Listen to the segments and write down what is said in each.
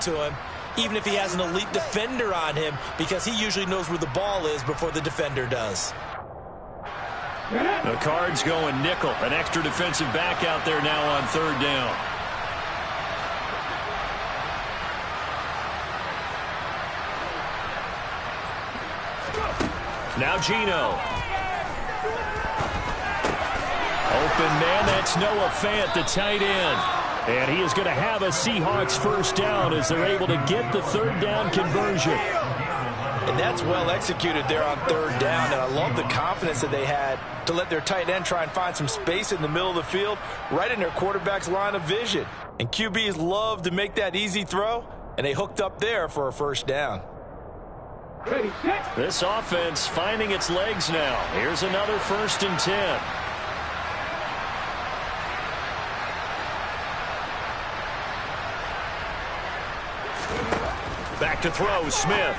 to him, even if he has an elite defender on him, because he usually knows where the ball is before the defender does. The Cards going nickel. An extra defensive back out there now on third down. Now Geno. Open man, that's Noah Fant, the tight end. And he is going to have a Seahawks first down as they're able to get the third down conversion. And that's well executed there on third down. And I love the confidence that they had to let their tight end try and find some space in the middle of the field, right in their quarterback's line of vision. And QBs love to make that easy throw, and they hooked up there for a first down. This offense finding its legs now. Here's another 1st and 10. Back to throw, Smith.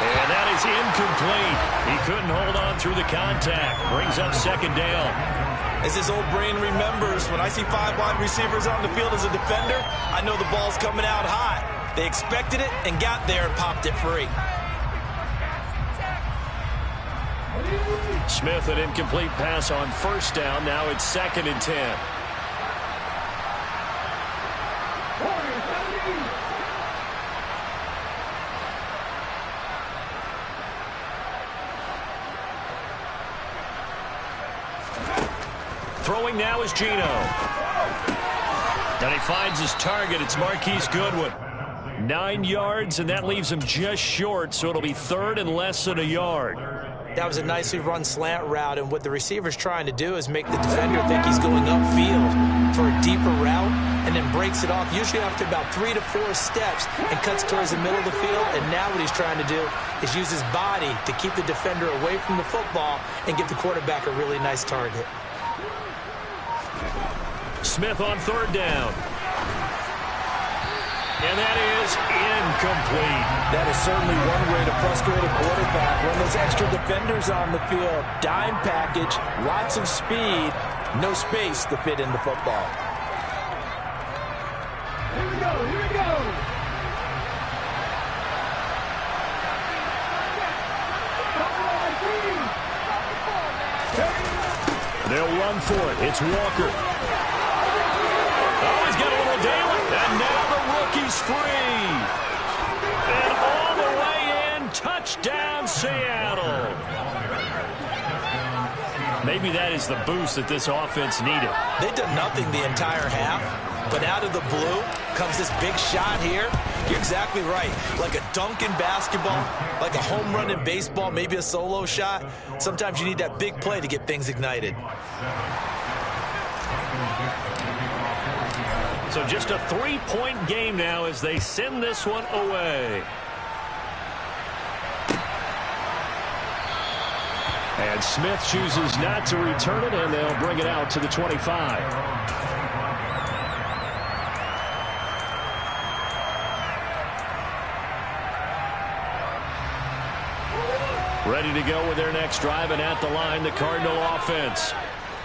And that is incomplete. He couldn't hold on through the contact. Brings up 2nd down. As his old brain remembers, when I see 5 wide receivers on the field as a defender, I know the ball's coming out hot. They expected it and got there and popped it free. Smith, an incomplete pass on 1st down. Now it's 2nd and 10. Throwing now is Geno. And he finds his target. It's Marquise Goodwin. 9 yards, and that leaves him just short, so it'll be 3rd and less than a yard. That was a nicely run slant route, and what the receiver's trying to do is make the defender think he's going upfield for a deeper route, and then breaks it off, usually after about 3 to 4 steps, and cuts towards the middle of the field. And now what he's trying to do is use his body to keep the defender away from the football and give the quarterback a really nice target. Smith on 3rd down. And that is incomplete. That is certainly one way to frustrate a quarterback. When there's extra defenders on the field, dime package, lots of speed, no space to fit in the football. Here we go, here we go. They'll run for it. It's Walker. Oh, he's got a little daylight. And now the rookie's free. And all the way in, touchdown Seattle. Maybe that is the boost that this offense needed. They've done nothing the entire half, but out of the blue comes this big shot here. You're exactly right. Like a dunk in basketball, like a home run in baseball, maybe a solo shot. Sometimes you need that big play to get things ignited. So just a 3-point game now as they send this one away. And Smith chooses not to return it, and they'll bring it out to the 25. Ready to go with their next drive, and at the line, the Cardinal offense.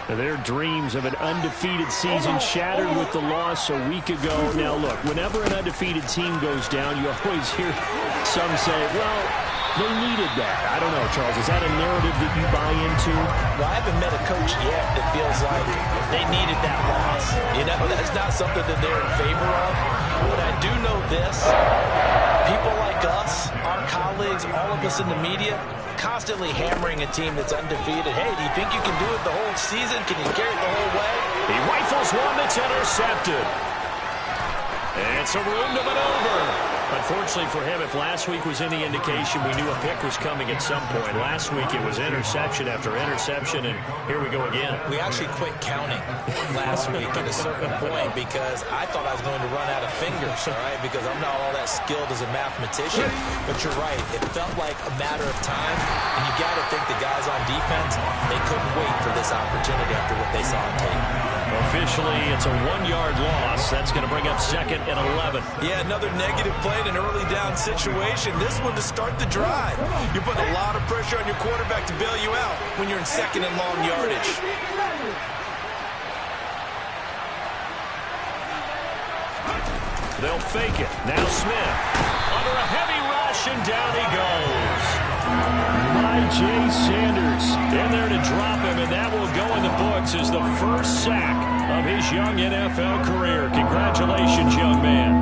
Their dreams of an undefeated season shattered with the loss a week ago. Now, look, whenever an undefeated team goes down, you always hear some say, well, they needed that. I don't know, Charles. Is that a narrative that you buy into? Well, I haven't met a coach yet that feels like they needed that loss. You know, that's not something that they're in favor of. But I do know this. People like us, our colleagues, all of us in the media, constantly hammering a team that's undefeated. Hey, do you think you can do it the whole season? Can you carry it the whole way? He rifles one that's intercepted. And it's a room to maneuver. Unfortunately for him, if last week was any indication, we knew a pick was coming at some point. Last week it was interception after interception, and here we go again. We actually quit counting last week at a certain point because I thought I was going to run out of fingers, all right, because I'm not all that skilled as a mathematician. But you're right. It felt like a matter of time, and you got to think the guys on defense, they couldn't wait for this opportunity after what they saw on tape. Officially, it's a 1-yard loss. That's going to bring up 2nd and 11. Yeah, another negative play in an early down situation. This one to start the drive. You're putting a lot of pressure on your quarterback to bail you out when you're in 2nd and long yardage. They'll fake it. Now Smith. Under a heavy rush, and down he goes. Jay Sanders in there to drop him, and that will go in the books as the first sack of his young NFL career. Congratulations, young man.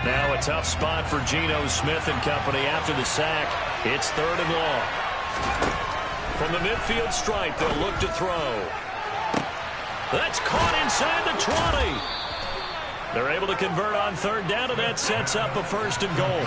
Now a tough spot for Geno Smith and company after the sack. It's 3rd and long. From the midfield stripe, they'll look to throw. That's caught inside the 20. They're able to convert on 3rd down, and that sets up a 1st and goal.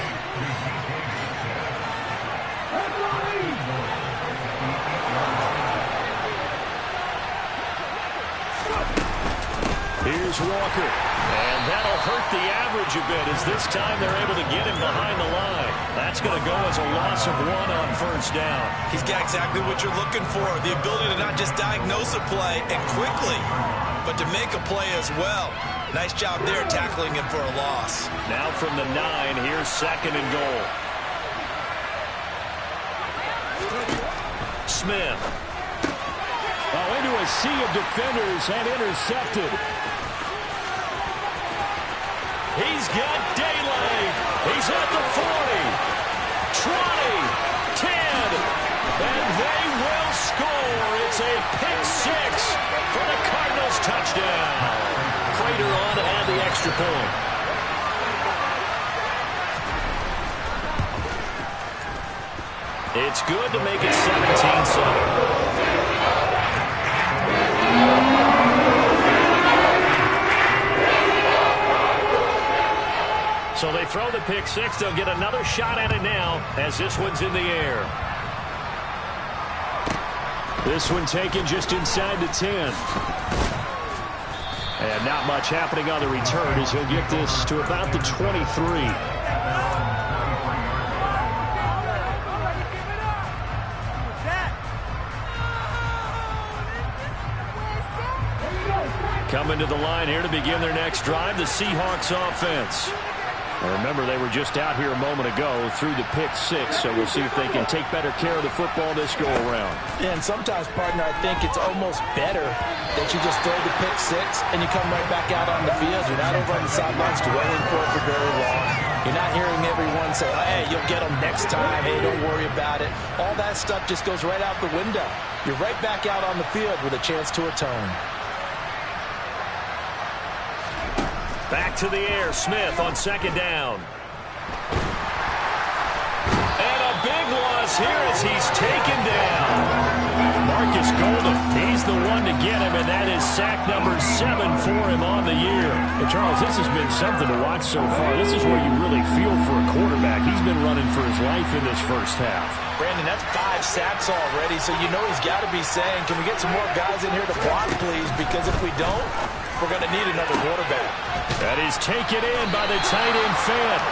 Here's Walker. And that'll hurt the average a bit, as this time they're able to get him behind the line. That's going to go as a loss of 1 on 1st down. He's got exactly what you're looking for, the ability to not just diagnose a play and quickly, but to make a play as well. Nice job there tackling him for a loss. Now from the 9, here's 2nd and goal. Smith. Oh, into a sea of defenders and intercepted. He's got daylight. He's at the 40, 20, 10, and they will score. It's a pick 6 for the Cardinals touchdown. Prater on to add the extra point. It's good to make it 17-7. So they throw the pick 6. They'll get another shot at it now as this one's in the air. This one taken just inside the 10. And not much happening on the return as he'll get this to about the 23. Coming to the line here to begin their next drive, the Seahawks offense. Remember, they were just out here a moment ago through the pick 6, so we'll see if they can take better care of the football this go-around. Yeah, and sometimes, partner, I think it's almost better that you just throw the pick 6 and you come right back out on the field. You're not over on the sidelines dwelling for it for very long. You're not hearing everyone say, hey, you'll get them next time. Hey, don't worry about it. All that stuff just goes right out the window. You're right back out on the field with a chance to atone. Back to the air, Smith on 2nd down. And a big loss here as he's taken down. Marcus Golden, he's the one to get him, and that is sack number 7 for him on the year. And Charles, this has been something to watch so far. This is where you really feel for a quarterback. He's been running for his life in this first half. Brandon, that's 5 sacks already, so you know he's got to be saying, can we get some more guys in here to block, please? Because if we don't, we're going to need another quarterback. That is taken in by the tight end Fant.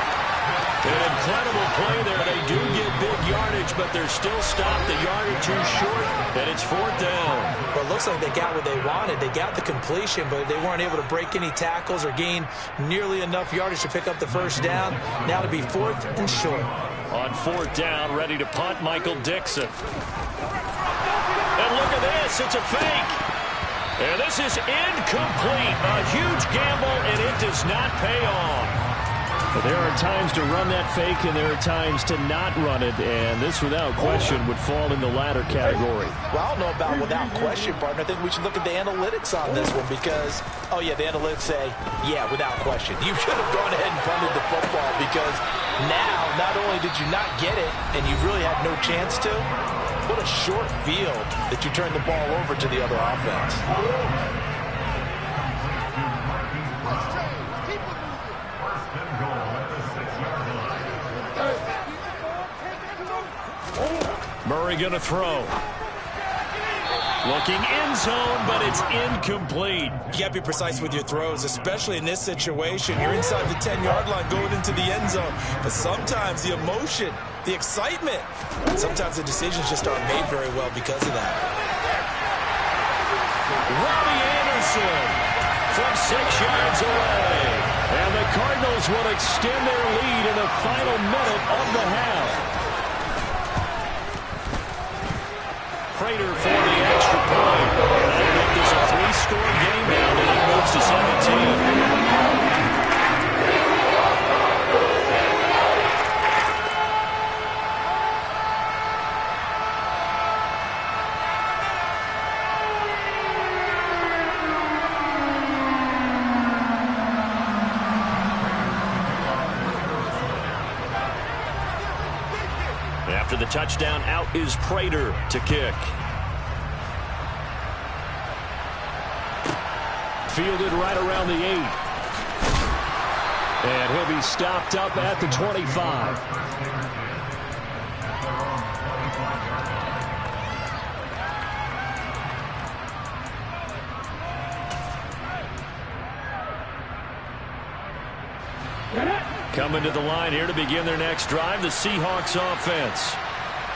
An incredible play there. They do get big yardage, but they're still stopped a yard or 2 short, and it's 4th down. Well, it looks like they got what they wanted. They got the completion, but they weren't able to break any tackles or gain nearly enough yardage to pick up the 1st down. Now to be 4th and short. On 4th down, ready to punt, Michael Dixon. And look at this. It's a fake. And this is incomplete. A huge gamble, and it does not pay off. But there are times to run that fake, and there are times to not run it, and this, without question, would fall in the latter category. Well, I don't know about without question, partner. I think we should look at the analytics on this one because, oh, yeah, the analytics say, yeah, without question. You should have gone ahead and punted the football because now, not only did you not get it, and you really had no chance to, what a short field that you turned the ball over to the other offense. Murray going to throw. Looking end zone, but it's incomplete. You got to be precise with your throws, especially in this situation. You're inside the 10-yard line going into the end zone. But sometimes the emotion, the excitement, sometimes the decisions just aren't made very well because of that. Robbie Anderson from 6 yards away. And the Cardinals will extend their lead in the final minute of the half. Prater for the extra point. And that'll make this a 3-score game. touchdown. Out is Prater to kick. Fielded right around the 8. And he'll be stopped up at the 25. Coming to the line here to begin their next drive, the Seahawks offense.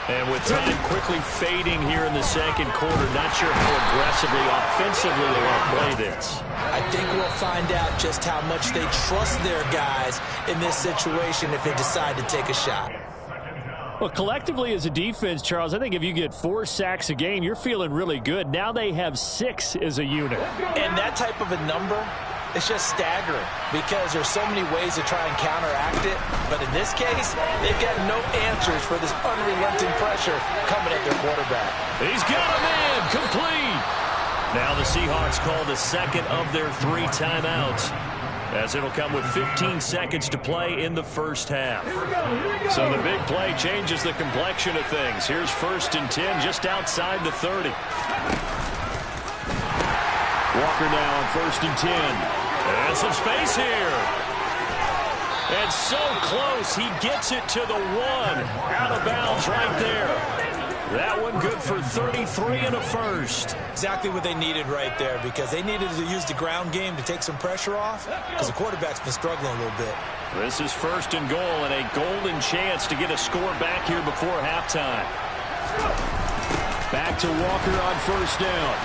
And with time quickly fading here in the second quarter, not sure how aggressively, offensively they want to play this. I think we'll find out just how much they trust their guys in this situation if they decide to take a shot. Well, collectively as a defense, Charles, I think if you get 4 sacks a game, you're feeling really good. Now they have 6 as a unit. And that type of a number, it's just staggering because there's so many ways to try and counteract it. But in this case, they've got no answers for this unrelenting pressure coming at their quarterback. He's got a man complete. Now the Seahawks call the second of their 3 timeouts, as it'll come with 15 seconds to play in the first half. So the big play changes the complexion of things. Here's 1st and 10 just outside the 30. Walker now on 1st and 10. And some space here. And so close, he gets it to the 1. Out of bounds right there. That one good for 33 and a first. Exactly what they needed right there, because they needed to use the ground game to take some pressure off, because the quarterback's been struggling a little bit. This is 1st and goal, and a golden chance to get a score back here before halftime. Back to Walker on 1st down.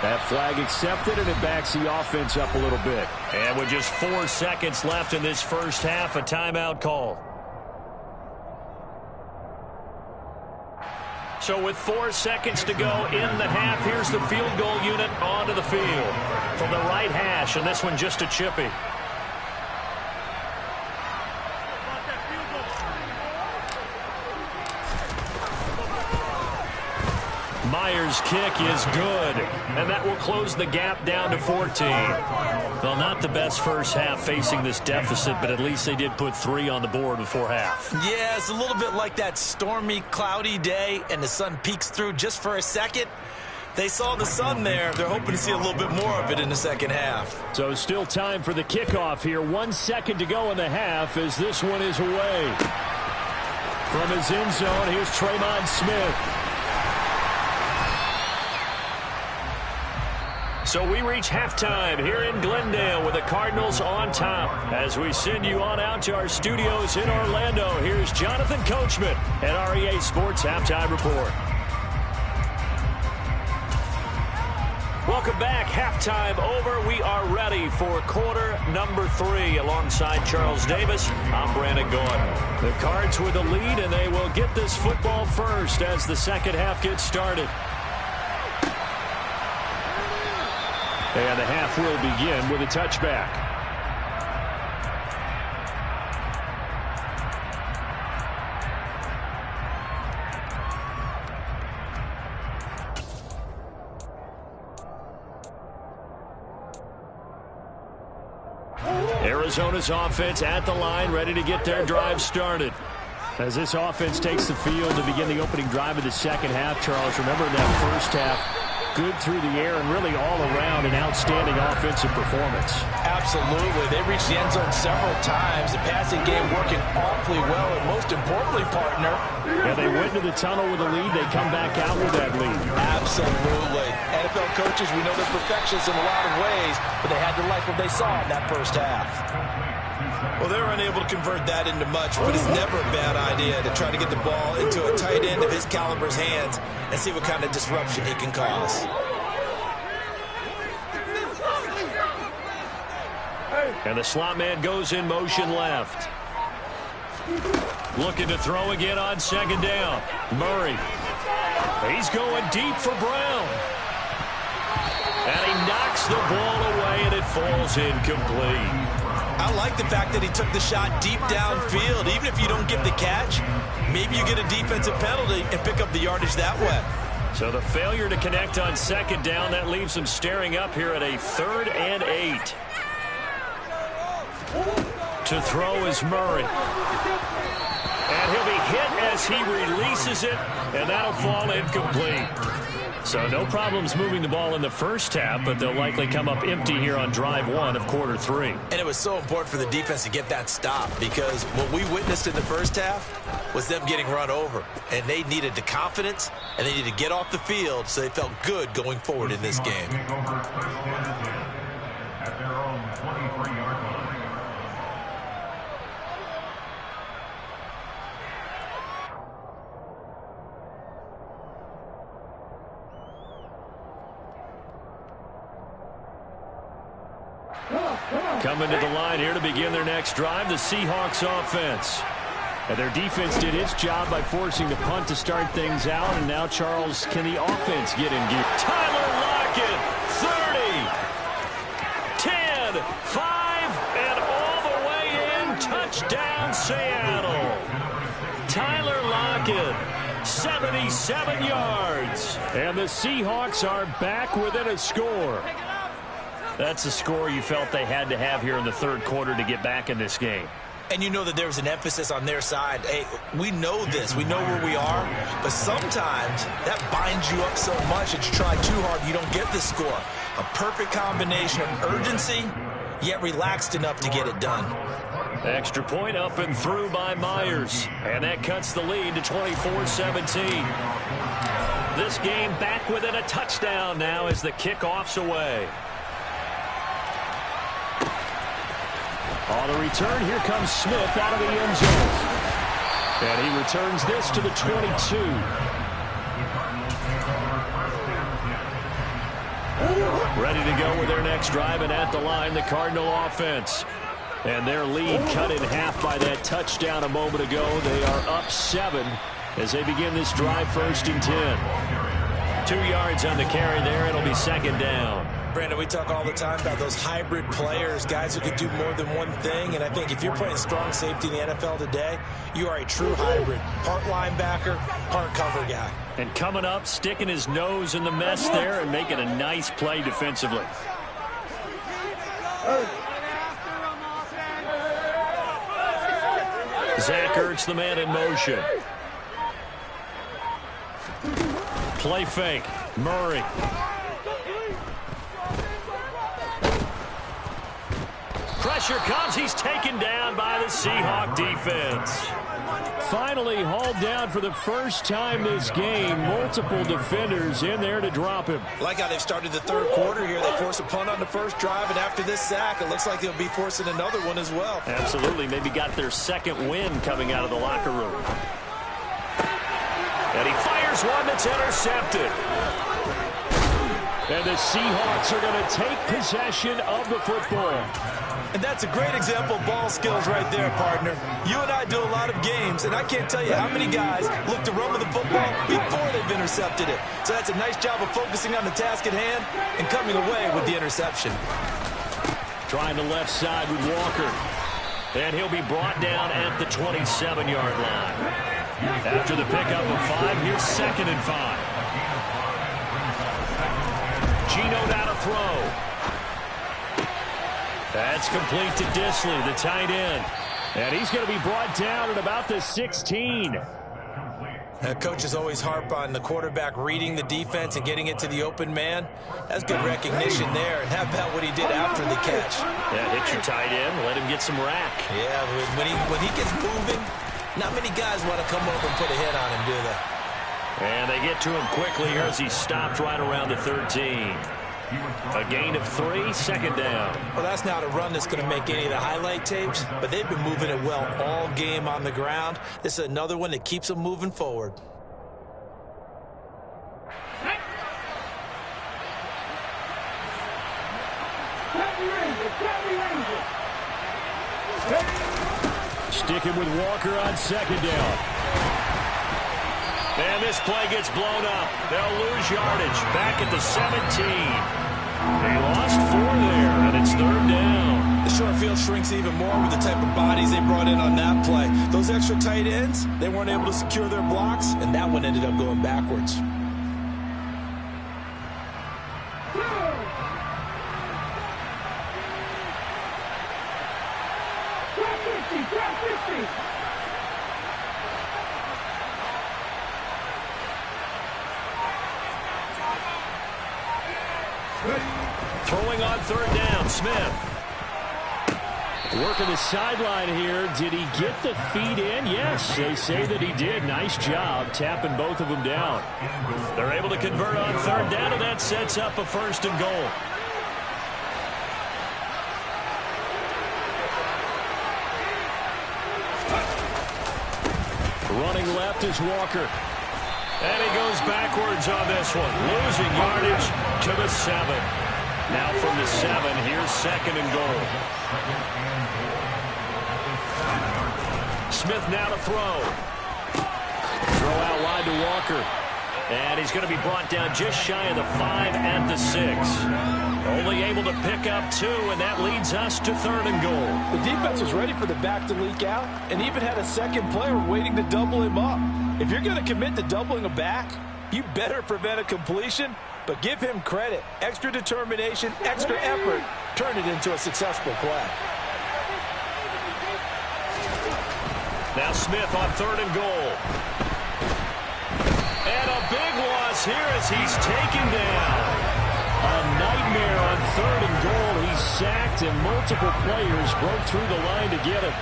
That flag accepted, and it backs the offense up a little bit. And with just 4 seconds left in this first half, a timeout call. So with 4 seconds to go in the half, here's the field goal unit onto the field. From the right hash, and this one just a chippy. Myers' kick is good, and that will close the gap down to 14. Well, not the best first half facing this deficit, but at least they did put 3 on the board before half. Yeah, it's a little bit like that stormy, cloudy day, and the sun peeks through just for a second. They saw the sun there. They're hoping to see a little bit more of it in the second half. So still time for the kickoff here. 1 second to go in the half as this one is away. From his end zone, here's Tremon Smith. So we reach halftime here in Glendale with the Cardinals on top. As we send you on out to our studios in Orlando, here's Jonathan Coachman at REA Sports Halftime Report. Welcome back. Halftime over. We are ready for quarter number 3 alongside Charles Davis. I'm Brandon Gaudin. The Cards with a lead, and they will get this football first as the second half gets started. And the half will begin with a touchback. Arizona's offense at the line, ready to get their drive started. As this offense takes the field to begin the opening drive of the second half, Charles, remember that first half, good through the air and really all around an outstanding offensive performance. Absolutely. They reached the end zone several times. The passing game working awfully well, and most importantly, partner. Yeah, they went to the tunnel with a lead. They come back out with that lead. Absolutely. NFL coaches, we know they're perfectionists in a lot of ways, but they had to like what they saw in that first half. Well, they were unable to convert that into much, but it's never a bad idea to try to get the ball into a tight end of his caliber's hands and see what kind of disruption he can cause. And the slot man goes in motion left. Looking to throw again on second down. Murray. He's going deep for Brown. And he knocks the ball away, and it falls incomplete. I like the fact that he took the shot deep downfield. Even if you don't get the catch, maybe you get a defensive penalty and pick up the yardage that way. So the failure to connect on second down, that leaves them staring up here at a 3rd and 8. To throw is Murray. And he'll be hit as he releases it, and that'll fall incomplete. So no problems moving the ball in the first half, but they'll likely come up empty here on drive one of quarter three. And it was so important for the defense to get that stop, because what we witnessed in the first half was them getting run over. And they needed the confidence, and they needed to get off the field so they felt good going forward in this game. At their own 23-yard line. Coming to the line here to begin their next drive, the Seahawks offense. And their defense did its job by forcing the punt to start things out. And now, Charles, can the offense get in gear? Tyler Lockett, 30, 10, 5, and all the way in. Touchdown, Seattle. Tyler Lockett, 77 yards. And the Seahawks are back within a score. That's a score you felt they had to have here in the third quarter to get back in this game. And you know that there was an emphasis on their side. Hey, we know this. We know where we are. But sometimes that binds you up so much that you try too hard, you don't get the score. A perfect combination of urgency, yet relaxed enough to get it done. Extra point up and through by Myers. And that cuts the lead to 24-17. This game back within a touchdown now as the kickoff's away. On the return, here comes Smith out of the end zone. And he returns this to the 22. Ready to go with their next drive, and at the line, the Cardinal offense. And their lead cut in half by that touchdown a moment ago. They are up 7 as they begin this drive, 1st and 10. 2 yards on the carry there. It'll be second down. Brandon, we talk all the time about those hybrid players, guys who can do more than one thing. And I think if you're playing strong safety in the NFL today, you are a true hybrid. Part linebacker, part cover guy. And coming up, sticking his nose in the mess there and making a nice play defensively. Zach Ertz, the man in motion. Play fake. Murray. Pressure comes. He's taken down by the Seahawk defense. Finally hauled down for the first time this game. Multiple defenders in there to drop him. Like how they've started the third quarter here. They force a punt on the first drive, and after this sack, it looks like they'll be forcing another one as well. Absolutely. Maybe got their second win coming out of the locker room. And he fires one that's intercepted. And the Seahawks are going to take possession of the football. And that's a great example of ball skills right there, partner. You and I do a lot of games, and I can't tell you how many guys look to run with the football before they've intercepted it. So that's a nice job of focusing on the task at hand and coming away with the interception. Trying the left side with Walker. And he'll be brought down at the 27-yard line. After the pickup of 5, here's 2nd and 5. Geno now to throw. That's complete to Disley, the tight end. And he's going to be brought down at about the 16. Coaches always harp on the quarterback reading the defense and getting it to the open man. That's good recognition there. And how about what he did after the catch? Yeah, hit your tight end, let him get some rack. Yeah, when he gets moving, not many guys want to come over and put a hit on him, do they? And they get to him quickly here as he stopped right around the 13. A gain of 3, 2nd down. Well, that's not a run that's going to make any of the highlight tapes, but they've been moving it well all game on the ground. This is another one that keeps them moving forward. Sticking with Walker on 2nd down. And this play gets blown up. They'll lose yardage back at the 17. They lost 4 there, and it's 3rd down. The short field shrinks even more with the type of bodies they brought in on that play. Those extra tight ends, they weren't able to secure their blocks, and that one ended up going backwards. Throwing on third down, Smith. Working the sideline here. Did he get the feet in? Yes, they say that he did. Nice job tapping both of them down. They're able to convert on third down, and that sets up a first and goal. Running left is Walker. And he goes backwards on this one. Losing yardage to the 7. Now from the 7, here's second and goal. Smith now to throw. Throw out wide to Walker. And he's going to be brought down just shy of the 5 at the 6. Only able to pick up 2, and that leads us to third and goal. The defense was ready for the back to leak out and even had a second player waiting to double him up. If you're going to commit to doubling a back, you better prevent a completion, but give him credit. Extra determination, extra effort, turn it into a successful play. Now Smith on third and goal. And a big loss here as he's taken down. A nightmare on third and goal. He's sacked and multiple players broke through the line to get him.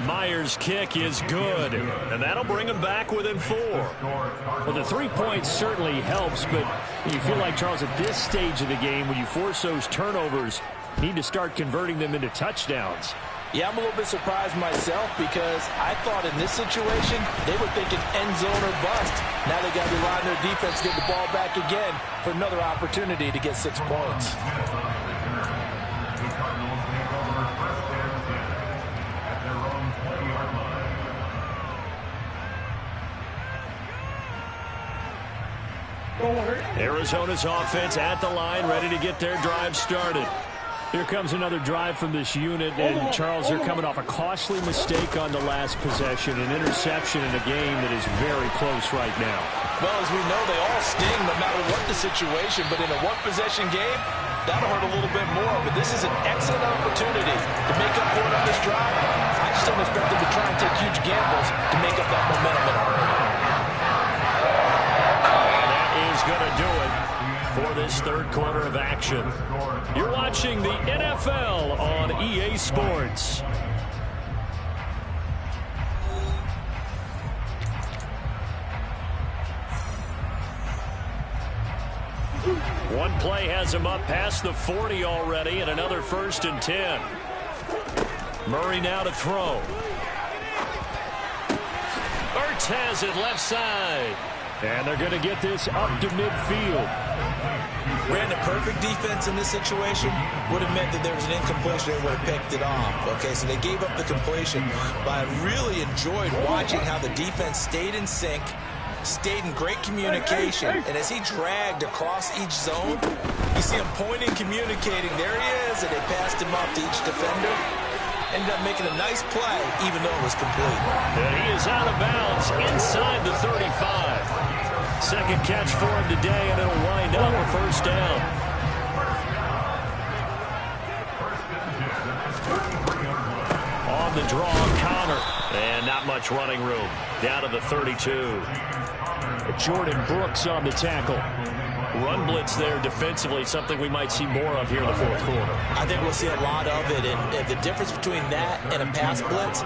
Myers' kick is good, and that'll bring him back within 4. Well, the 3 points certainly helps, but you feel like, Charles, at this stage of the game, when you force those turnovers, you need to start converting them into touchdowns. Yeah, I'm a little bit surprised myself because I thought in this situation they were thinking end zone or bust. Now they got to rely on their defense to get the ball back again for another opportunity to get 6 points. Arizona's offense at the line, ready to get their drive started. Here comes another drive from this unit, and Charles, they're coming off a costly mistake on the last possession, an interception in a game that is very close right now. Well, as we know, they all sting no matter what the situation, but in a one-possession game, that'll hurt a little bit more. But this is an excellent opportunity to make up for it on this drive. I just don't expect them to try and take huge gambles to make up that momentum in a hurry. And that is going to do it for this third quarter of action. You're watching the NFL on EA Sports. One play has him up past the 40 already, and another 1st and 10. Murray now to throw. Ertz has it left side. And they're going to get this up to midfield. Ran the perfect defense in this situation. Would have meant that there was an incompletion. They would have picked it off. Okay, so they gave up the completion. But I really enjoyed watching how the defense stayed in sync, stayed in great communication. And as he dragged across each zone, you see him pointing, communicating. There he is, and they passed him off to each defender. Ended up making a nice play, even though it was complete. And he is out of bounds inside the 35. Second catch for him today, and it'll wind up a first down. On the draw, Connor. And not much running room. Down to the 32. Jordan Brooks on the tackle. Run blitz there defensively, something we might see more of here in the fourth quarter. I think we'll see a lot of it, and the difference between that and a pass blitz,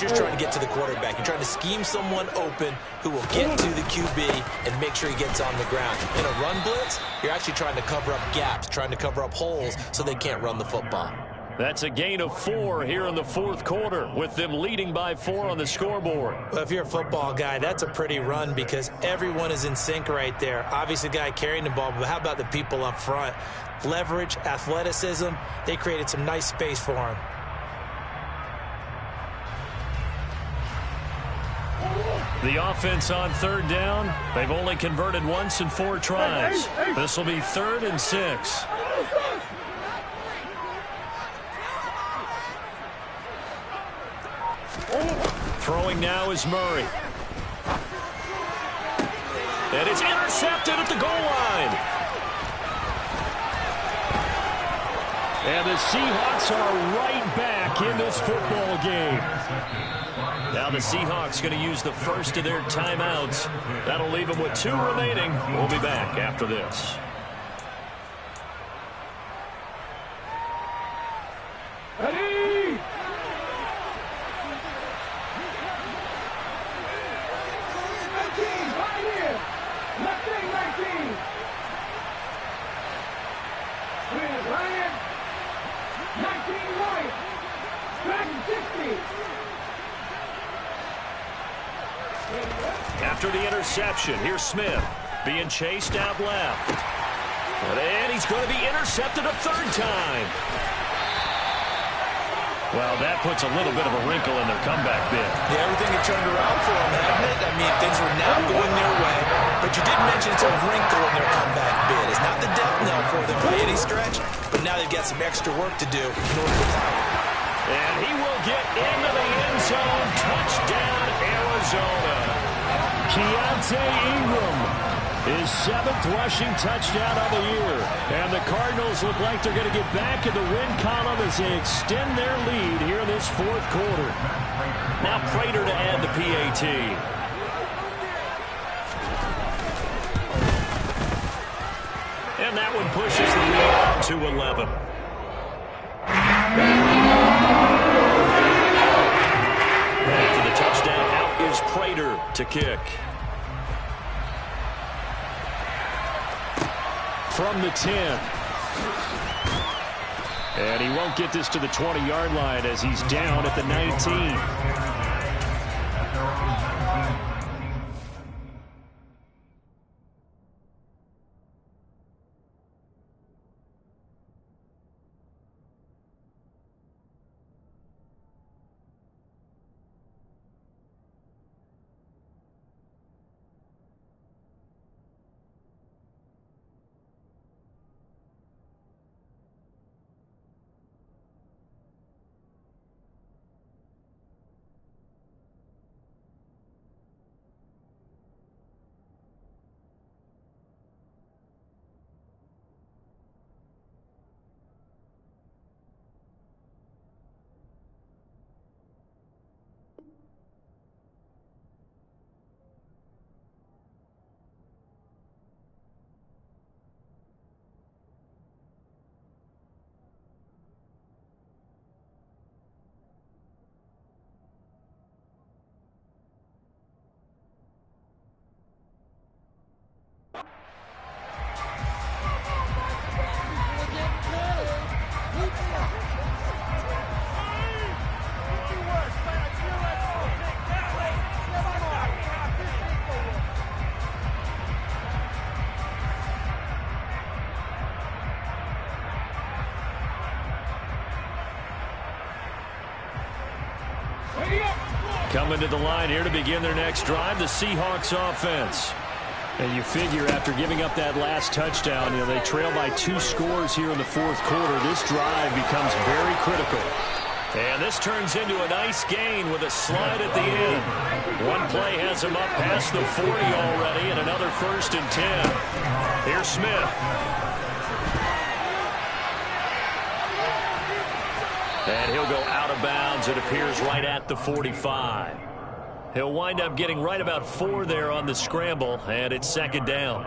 you're trying to get to the quarterback. You're trying to scheme someone open who will get to the QB and make sure he gets on the ground. In a run blitz, you're actually trying to cover up gaps, trying to cover up holes so they can't run the football. That's a gain of 4 here in the fourth quarter, with them leading by 4 on the scoreboard. Well, if you're a football guy, that's a pretty run because everyone is in sync right there. Obviously, the guy carrying the ball, but how about the people up front? Leverage, athleticism, they created some nice space for him. The offense on third down, they've only converted once in 4 tries. This will be 3rd and 6. Throwing now is Murray. And it's intercepted at the goal line. And the Seahawks are right back in this football game. Now the Seahawks going to use the first of their timeouts. That'll leave them with 2 remaining. We'll be back after this. Ready? Right here. Left thing, 19. Ryan. 19 right. Back 60. After the interception, here's Smith being chased out left. And he's going to be intercepted a 3rd time. Well, that puts a little bit of a wrinkle in their comeback bid. Yeah, everything had turned around for them, hadn't it? I mean, things were now going their way. But you did mention it's a wrinkle in their comeback bid. It's not the death knell for them by any stretch, but now they've got some extra work to do in order to tie it. And he will get into the end zone. Touchdown, Arizona. Keontae Ingram, his 7th rushing touchdown of the year. And the Cardinals look like they're going to get back in the win column as they extend their lead here in this 4th quarter. Now Prater to add the PAT. And that one pushes the lead to 11. After the touchdown, out is Prater to kick. From the 10. And he won't get this to the 20-yard line as he's down at the 19. Coming to the line here to begin their next drive, the Seahawks offense. And you figure after giving up that last touchdown, they trail by 2 scores here in the 4th quarter. This drive becomes very critical. And this turns into a nice gain with a slide at the end. One play has him up past the 40 already, and another 1st and 10. Here's Smith. And he'll go out of bounds, it appears, right at the 45. He'll wind up getting right about 4 there on the scramble, and it's 2nd down.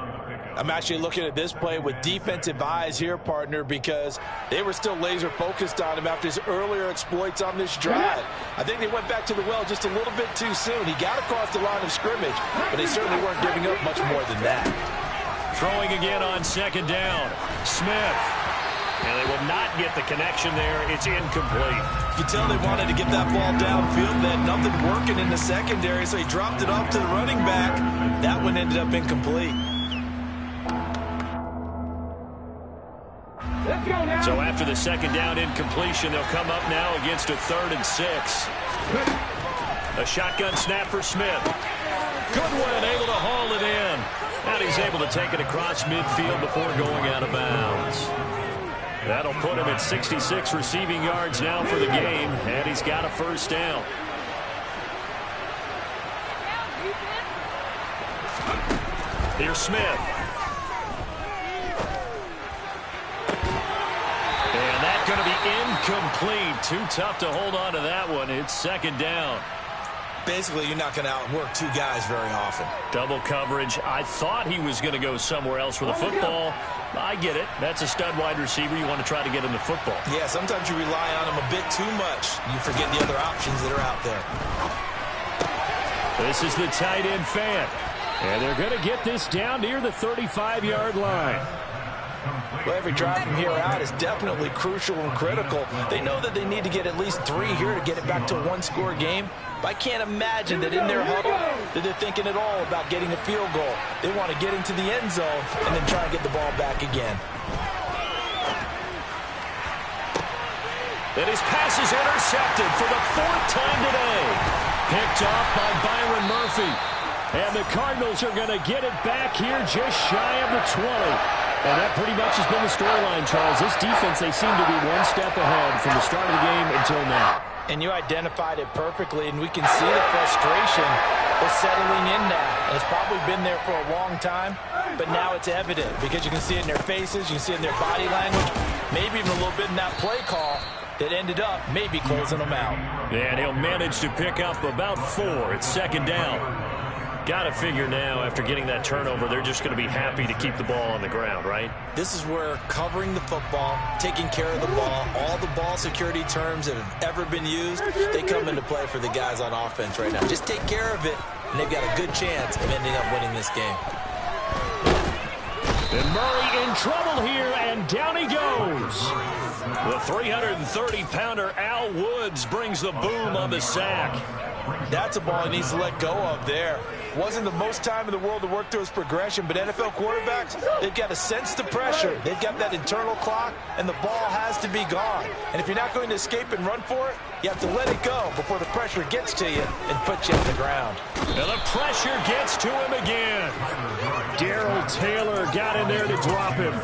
I'm actually looking at this play with defensive eyes here, partner, because they were still laser focused on him after his earlier exploits on this drive. I think they went back to the well just a little bit too soon. He got across the line of scrimmage, but they certainly weren't giving up much more than that. Throwing again on 2nd down. Smith. And they will not get the connection there. It's incomplete. You tell they wanted to get that ball downfield. They had nothing working in the secondary, so he dropped it off to the running back. That one ended up incomplete. So after the 2nd down incompletion, they'll come up now against a 3rd and 6. A shotgun snap for Smith. Goodwin able to haul it in. And he's able to take it across midfield before going out of bounds. That'll put him at 66 receiving yards now for the game, and he's got a 1st down. Here's Smith. And that going to be incomplete. Too tough to hold on to that one. It's second down. Basically, you're not going to outwork two guys very often. Double coverage. I thought he was going to go somewhere else with the football. I get it. That's a stud wide receiver. You want to try to get him the football. Yeah, sometimes you rely on him a bit too much. You forget the other options that are out there. This is the tight end fan. And they're going to get this down near the 35-yard line. Well, every drive from here out is definitely crucial and critical. They know that they need to get at least 3 here to get it back to a one-score game. But I can't imagine that in their huddle that they're thinking at all about getting a field goal. They want to get into the end zone and then try and get the ball back again. And his pass is intercepted for the 4th time today. Picked off by Byron Murphy. And the Cardinals are going to get it back here just shy of the 20. And that pretty much has been the storyline, Charles. This defense, they seem to be one step ahead from the start of the game until now. And you identified it perfectly, and we can see the frustration is settling in now. And it's probably been there for a long time, but now it's evident because you can see it in their faces, you can see it in their body language, maybe even a little bit in that play call that ended up maybe closing them out. And he'll manage to pick up about 4. It's second down. Got to figure now, after getting that turnover, they're just going to be happy to keep the ball on the ground, right? This is where covering the football, taking care of the ball, all the ball security terms that have ever been used, they come into play for the guys on offense right now. Just take care of it, and they've got a good chance of ending up winning this game. And Murray in trouble here, and down he goes. The 330-pounder Al Woods brings the boom on the sack. That's a ball he needs to let go of there. Wasn't the most time in the world to work through his progression, but NFL quarterbacks, they've got to sense the pressure. They've got that internal clock, and the ball has to be gone. And if you're not going to escape and run for it, you have to let it go before the pressure gets to you and puts you on the ground. And the pressure gets to him again. Darrell Taylor got in there to drop him.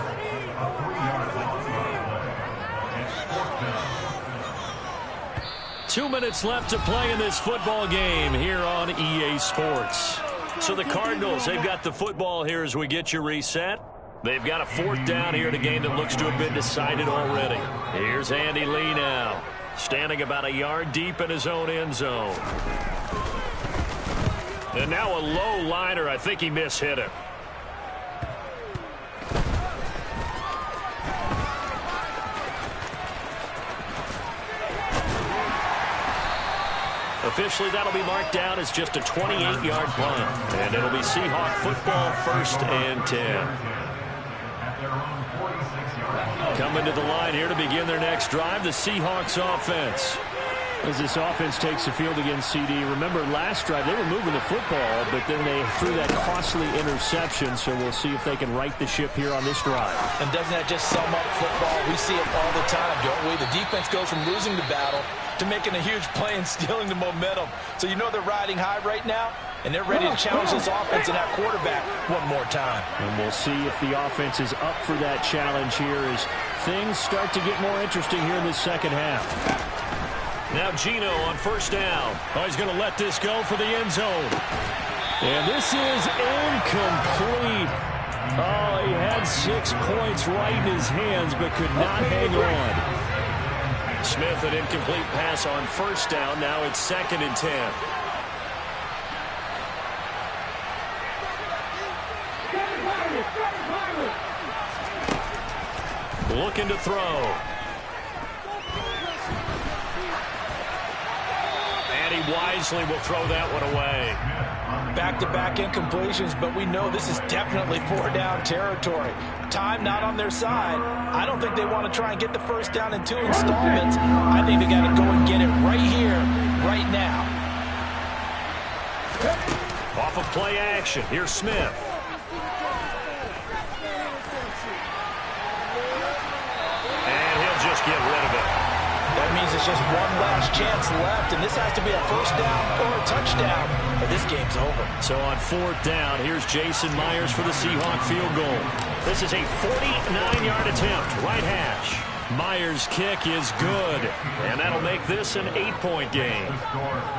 Two minutes left to play in this football game here on EA Sports. So the Cardinals, they've got the football here as we get you reset. They've got a 4th down here in a game that looks to have been decided already. Here's Andy Lee now, standing about a yard deep in his own end zone. And now a low liner. I think he mishit it. Officially, that'll be marked down as just a 28-yard punt. And it'll be Seahawk football, 1st and 10. Coming to the line here to begin their next drive, the Seahawks offense. As this offense takes the field against CD, remember last drive they were moving the football, but then they threw that costly interception, so we'll see if they can right the ship here on this drive. And doesn't that just sum up football? We see it all the time, don't we? The defense goes from losing the battle to making a huge play and stealing the momentum. So you know they're riding high right now, and they're ready to challenge this offense and that quarterback one more time. And we'll see if the offense is up for that challenge here as things start to get more interesting here in the second half. Now Geno on 1st down. Oh, he's going to let this go for the end zone. And this is incomplete. Oh, he had 6 points right in his hands but could not hang on. Smith, an incomplete pass on 1st down. Now it's 2nd and 10. Looking to throw. And he wisely will throw that one away. Back-to-back incompletions, but we know this is definitely 4-down territory. Time not on their side. I don't think they want to try and get the 1st down in 2 installments. I think they got to go and get it right here, right now. Off of play action, here's Smith. And he'll just get rid of it. That means it's just one last chance left, and this has to be a 1st down or a touchdown, or this game's over. So on 4th down, here's Jason Myers for the Seahawk field goal. This is a 49-yard attempt, right hash. Myers' kick is good, and that'll make this an 8-point game.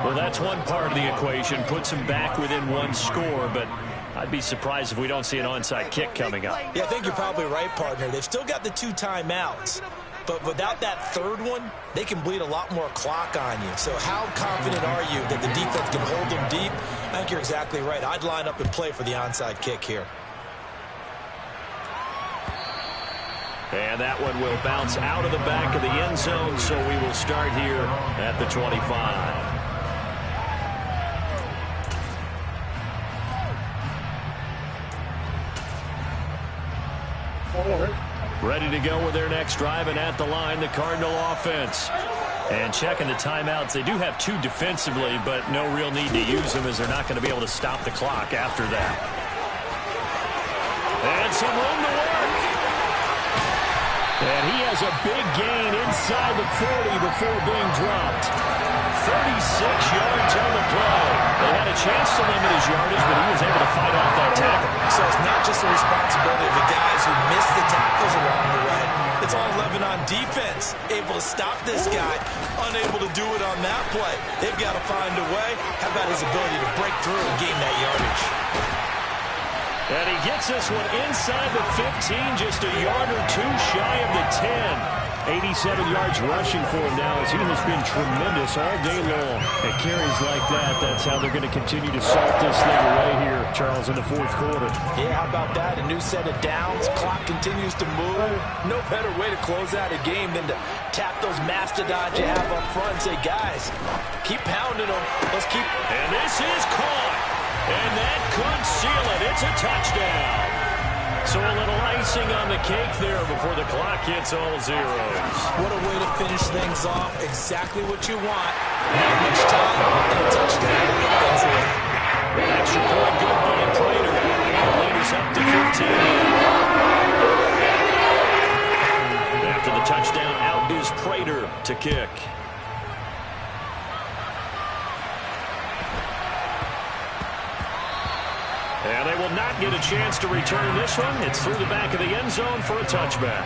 Well, that's one part of the equation, puts them back within 1 score, but I'd be surprised if we don't see an onside kick coming up. Yeah, I think you're probably right, partner. They've still got the 2 timeouts. But without that third one, they can bleed a lot more clock on you. So how confident are you that the defense can hold them deep? I think you're exactly right. I'd line up and play for the onside kick here. And that one will bounce out of the back of the end zone, so we will start here at the 25. Ready to go with their next drive, and at the line, the Cardinal offense. And checking the timeouts, they do have two defensively, but no real need to use them as they're not going to be able to stop the clock after that. And some room to work. And he has a big gain inside the 40 before being dropped. 36 yards on the play. They had a chance to limit his yardage, but he was able to fight off that tackle. So it's not just the responsibility of the guys who missed the tackles along the way. It's all 11 on defense. Able to stop this guy, unable to do it on that play. They've got to find a way. How about his ability to break through and gain that yardage? And he gets this one inside the 15, just a yard or two shy of the 10. 87 yards rushing for him now as he has been tremendous all day long. At carries like that, that's how they're going to continue to salt this thing away here, Charles, in the fourth quarter. Yeah, how about that? A new set of downs. Clock continues to move. No better way to close out a game than to tap those mastodons you have up front and say, guys, keep pounding them. Let's keep. And this is caught. And that could seal it. It's a touchdown. So a little icing on the cake there before the clock hits all zeros. What a way to finish things off. Exactly what you want. Not much time and a touchdown to get things away. Extra point good by Prater. The lead is up to 15 now. After the touchdown, out is Prater to kick. And they will not get a chance to return this one. It's through the back of the end zone for a touchback.